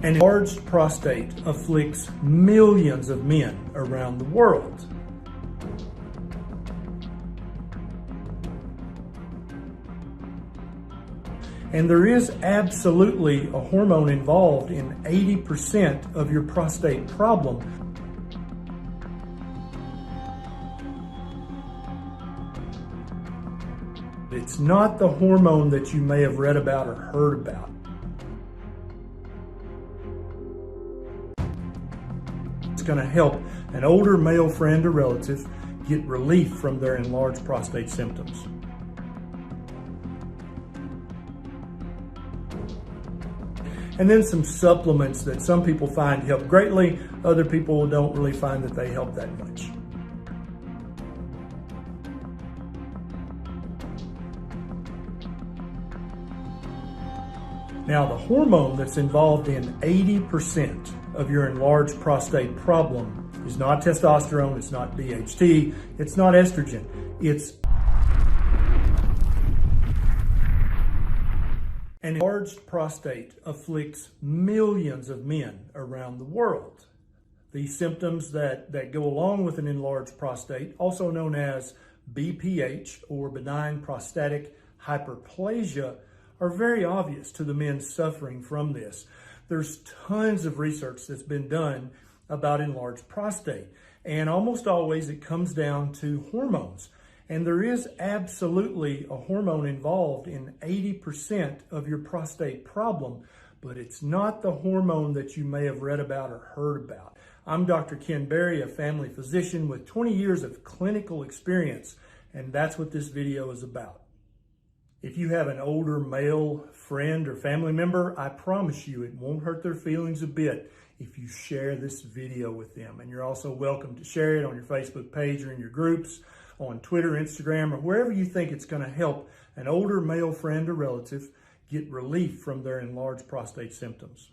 An enlarged prostate afflicts millions of men around the world. And there is absolutely a hormone involved in 80% of your prostate problem. It's not the hormone that you may have read about or heard about. It's going to help an older male friend or relative get relief from their enlarged prostate symptoms. And then some supplements that some people find help greatly, other people don't really find that they help that much. Now, the hormone that's involved in 80% of your enlarged prostate problem is not testosterone, it's not DHT, it's not estrogen, it's an enlarged prostate afflicts millions of men around the world. These symptoms that go along with an enlarged prostate, also known as BPH or benign prostatic hyperplasia, are very obvious to the men suffering from this. There's tons of research that's been done about enlarged prostate, and almost always it comes down to hormones. And there is absolutely a hormone involved in 80% of your prostate problem, but it's not the hormone that you may have read about or heard about. I'm Dr. Ken Berry, a family physician with 20 years of clinical experience, and that's what this video is about. If you have an older male friend or family member, I promise you it won't hurt their feelings a bit if you share this video with them. And you're also welcome to share it on your Facebook page or in your groups, on Twitter, Instagram, or wherever you think it's going to help an older male friend or relative get relief from their enlarged prostate symptoms.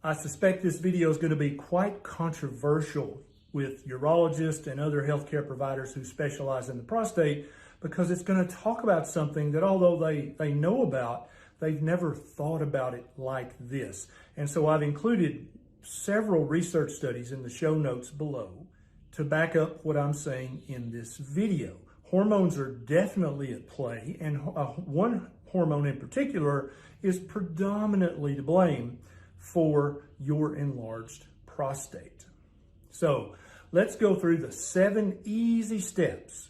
I suspect this video is going to be quite controversial with urologists and other healthcare providers who specialize in the prostate, because it's going to talk about something that, although they know about, they've never thought about it like this. And so I've included several research studies in the show notes below to back up what I'm saying in this video. Hormones are definitely at play, and one hormone in particular is predominantly to blame for your enlarged prostate. So let's go through the 7 easy steps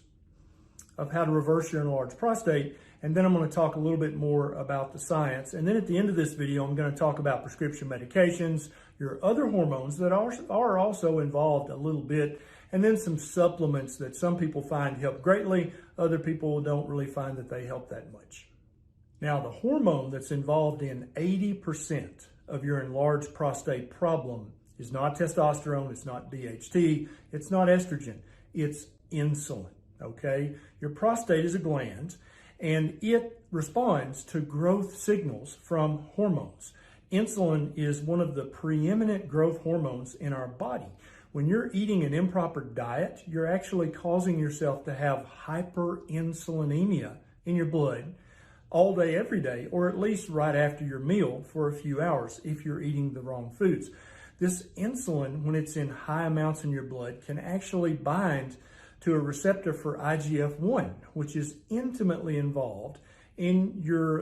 of how to reverse your enlarged prostate, and then I'm going to talk a little bit more about the science. And then at the end of this video, I'm going to talk about prescription medications, your other hormones that are also involved a little bit, and then some supplements that some people find help greatly, other people don't really find that they help that much. Now, the hormone that's involved in 80% of your enlarged prostate problem is not testosterone, it's not DHT, it's not estrogen, it's insulin. Okay, your prostate is a gland, and it responds to growth signals from hormones. Insulin is one of the preeminent growth hormones in our body. When you're eating an improper diet, you're actually causing yourself to have hyperinsulinemia in your blood all day, every day, or at least right after your meal for a few hours if you're eating the wrong foods. This insulin, when it's in high amounts in your blood, can actually bind to a receptor for IGF-1, which is intimately involved in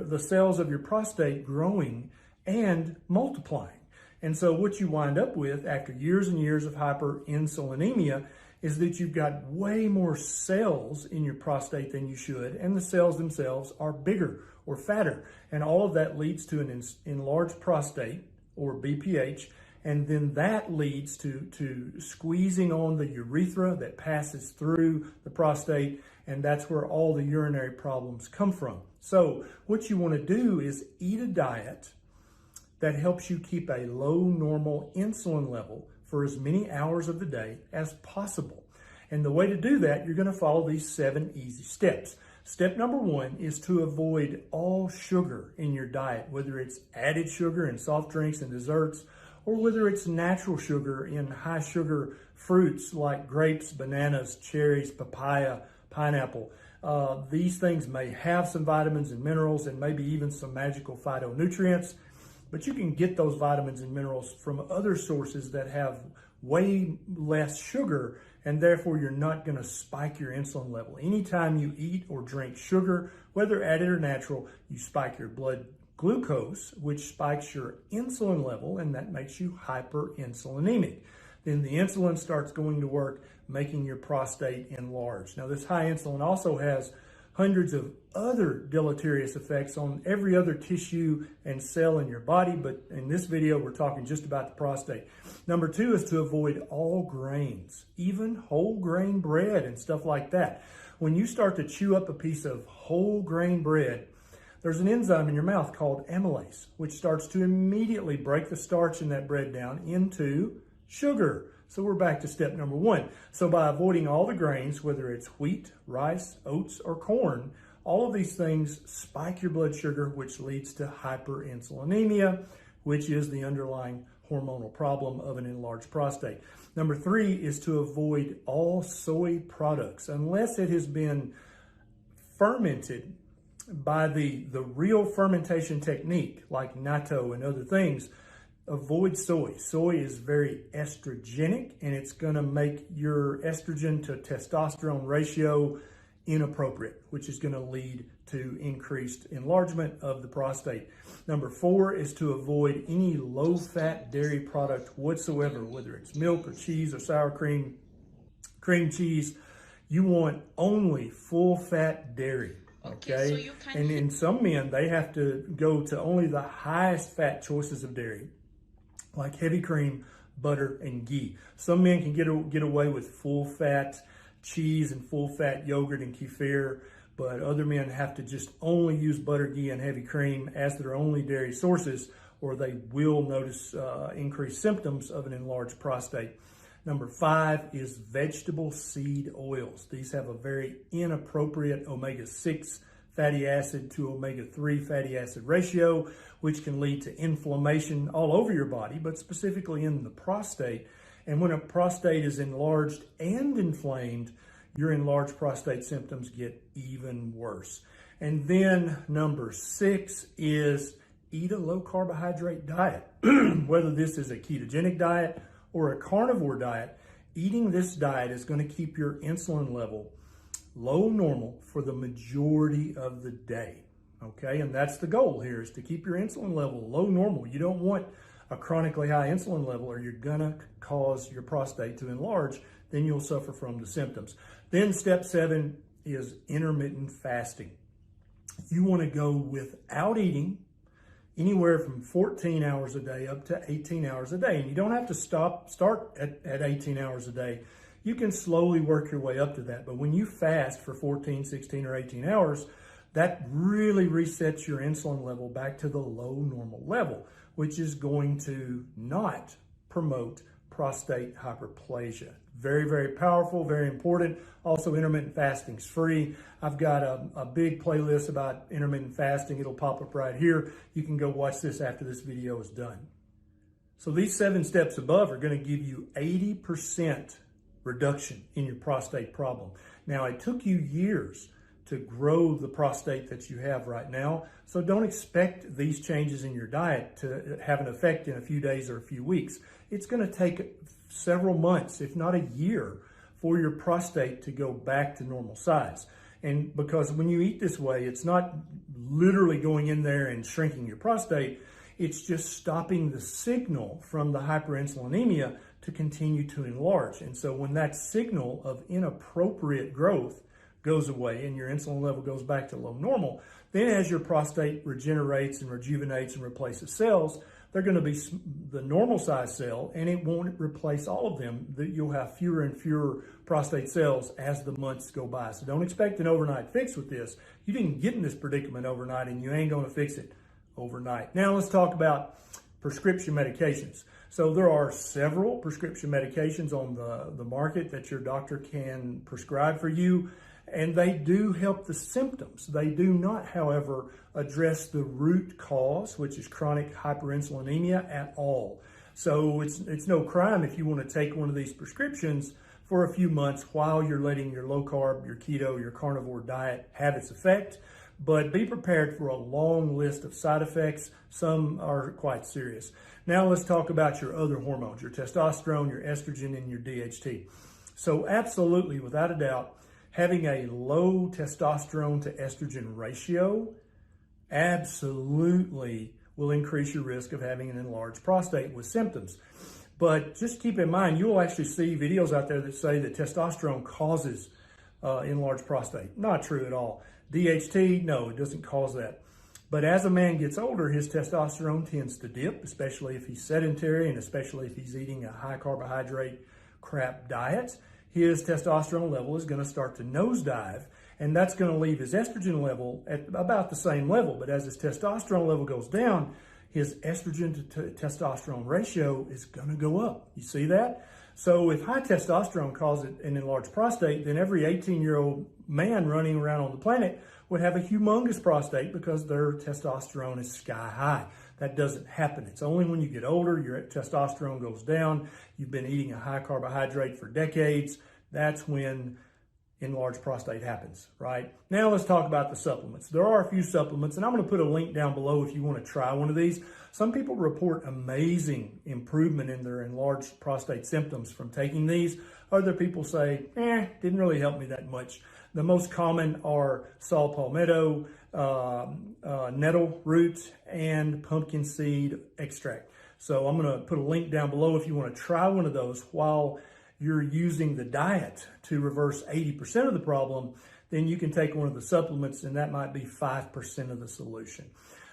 the cells of your prostate growing and multiplying. And so what you wind up with after years and years of hyperinsulinemia is that you've got way more cells in your prostate than you should, and the cells themselves are bigger or fatter. And all of that leads to an enlarged prostate, or BPH, and then that leads to squeezing on the urethra that passes through the prostate, and that's where all the urinary problems come from. So what you want to do is eat a diet that helps you keep a low normal insulin level for as many hours of the day as possible. And the way to do that, you're going to follow these 7 easy steps. Step number 1 is to avoid all sugar in your diet, whether it's added sugar in soft drinks and desserts, or whether it's natural sugar in high sugar fruits like grapes, bananas, cherries, papaya, pineapple. These things may have some vitamins and minerals and maybe even some magical phytonutrients, But you can get those vitamins and minerals from other sources that have way less sugar, and therefore you're not going to spike your insulin level. Anytime you eat or drink sugar, whether added or natural, you spike your blood glucose, which spikes your insulin level, and that makes you hyperinsulinemic. Then the insulin starts going to work, making your prostate enlarge. Now, this high insulin also has hundreds of other deleterious effects on every other tissue and cell in your body, but in this video, we're talking just about the prostate. Number 2 is to avoid all grains, even whole grain bread and stuff like that. When you start to chew up a piece of whole grain bread, there's an enzyme in your mouth called amylase, which starts to immediately break the starch in that bread down into sugar. So we're back to step number 1. So by avoiding all the grains, whether it's wheat, rice, oats, or corn, all of these things spike your blood sugar, which leads to hyperinsulinemia, which is the underlying hormonal problem of an enlarged prostate. Number 3 is to avoid all soy products, unless it has been fermented by the real fermentation technique, like natto and other things. Avoid soy. Soy is very estrogenic, and it's going to make your estrogen to testosterone ratio inappropriate, which is going to lead to increased enlargement of the prostate. Number 4 is to avoid any low-fat dairy product whatsoever, whether it's milk or cheese or sour cream, cream cheese. You want only full-fat dairy. Okay, so you can... And in some men, they have to go to only the highest fat choices of dairy, like heavy cream, butter, and ghee. Some men can get away with full-fat cheese and full-fat yogurt and kefir, but other men have to just only use butter, ghee, and heavy cream as their only dairy sources, or they will notice increased symptoms of an enlarged prostate. Number 5 is vegetable seed oils. These have a very inappropriate omega-6 fatty acid to omega-3 fatty acid ratio, which can lead to inflammation all over your body, but specifically in the prostate. And when a prostate is enlarged and inflamed, your enlarged prostate symptoms get even worse. And then number 6 is eat a low carbohydrate diet. Whether this is a ketogenic diet or a carnivore diet, eating this diet is going to keep your insulin level low normal for the majority of the day. Okay, and that's the goal here, is to keep your insulin level low normal. You don't want a chronically high insulin level, or you're gonna cause your prostate to enlarge. Then you'll suffer from the symptoms. Then step 7 is intermittent fasting. You want to go without eating anywhere from 14 hours a day up to 18 hours a day. And you don't have to start at 18 hours a day. You can slowly work your way up to that. But when you fast for 14, 16, or 18 hours, that really resets your insulin level back to the low normal level, which is going to not promote prostate hyperplasia. Very, very powerful, very important. Also, intermittent fasting is free. I've got a big playlist about intermittent fasting. It'll pop up right here. You can go watch this after this video is done. So these 7 steps above are going to give you 80% reduction in your prostate problem. Now, it took you years to grow the prostate that you have right now, so don't expect these changes in your diet to have an effect in a few days or a few weeks. It's going to take several months, if not a year, for your prostate to go back to normal size. And because when you eat this way, it's not literally going in there and shrinking your prostate, it's just stopping the signal from the hyperinsulinemia to continue to enlarge. And so when that signal of inappropriate growth goes away and your insulin level goes back to low normal, then as your prostate regenerates and rejuvenates and replaces cells, they're going to be the normal size cell, and it won't replace all of them. You'll have fewer and fewer prostate cells as the months go by. So don't expect an overnight fix with this. You didn't get in this predicament overnight, and you ain't going to fix it overnight. Now let's talk about prescription medications. So there are several prescription medications on the market that your doctor can prescribe for you, and they do help the symptoms. They do not, however, address the root cause, which is chronic hyperinsulinemia, at all. So it's no crime if you want to take one of these prescriptions for a few months while you're letting your low carb, your keto, your carnivore diet have its effect. but be prepared for a long list of side effects. Some are quite serious. Now let's talk about your other hormones, your testosterone, your estrogen, and your DHT. So absolutely, without a doubt, having a low testosterone to estrogen ratio absolutely will increase your risk of having an enlarged prostate with symptoms. But just keep in mind, you'll actually see videos out there that say that testosterone causes enlarged prostate. Not true at all. DHT, no, it doesn't cause that. But as a man gets older, his testosterone tends to dip, especially if he's sedentary and especially if he's eating a high carbohydrate crap diet. His testosterone level is going to start to nosedive, and that's going to leave his estrogen level at about the same level. But as his testosterone level goes down, his estrogen to testosterone ratio is going to go up. You see that? So if high testosterone causes an enlarged prostate, then every 18-year-old man running around on the planet would have a humongous prostate because their testosterone is sky high. That doesn't happen. It's only when you get older, your testosterone goes down, you've been eating a high carbohydrate for decades, that's when enlarged prostate happens, right? Now let's talk about the supplements. There are a few supplements, and I'm going to put a link down below if you want to try one of these. Some people report amazing improvement in their enlarged prostate symptoms from taking these. Other people say, didn't really help me that much. The most common are saw palmetto, nettle roots, and pumpkin seed extract. So I'm going to put a link down below if you want to try one of those while you're using the diet to reverse 80% of the problem. Then you can take one of the supplements, and that might be 5% of the solution.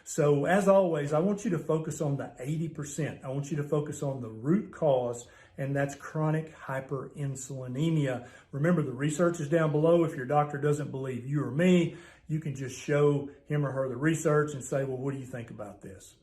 So as always, I want you to focus on the 80%. I want you to focus on the root cause, and that's chronic hyperinsulinemia. Remember, the research is down below. If your doctor doesn't believe you or me, you can just show him or her the research and say, well, what do you think about this?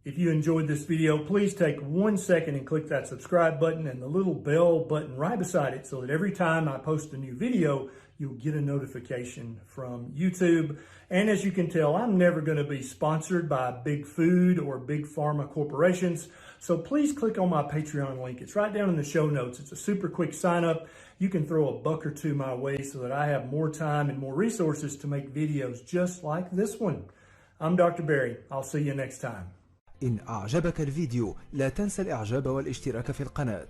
If you enjoyed this video, please take 1 second and click that subscribe button and the little bell button right beside it so that every time I post a new video, you'll get a notification from YouTube. And as you can tell, I'm never going to be sponsored by big food or big pharma corporations. So please click on my Patreon link. It's right down in the show notes. It's a super quick sign up. You can throw a buck or two my way so that I have more time and more resources to make videos just like this one. I'm Dr. Barry. I'll see you next time. إن أعجبك الفيديو لا تنسى الإعجاب والاشتراك في القناة.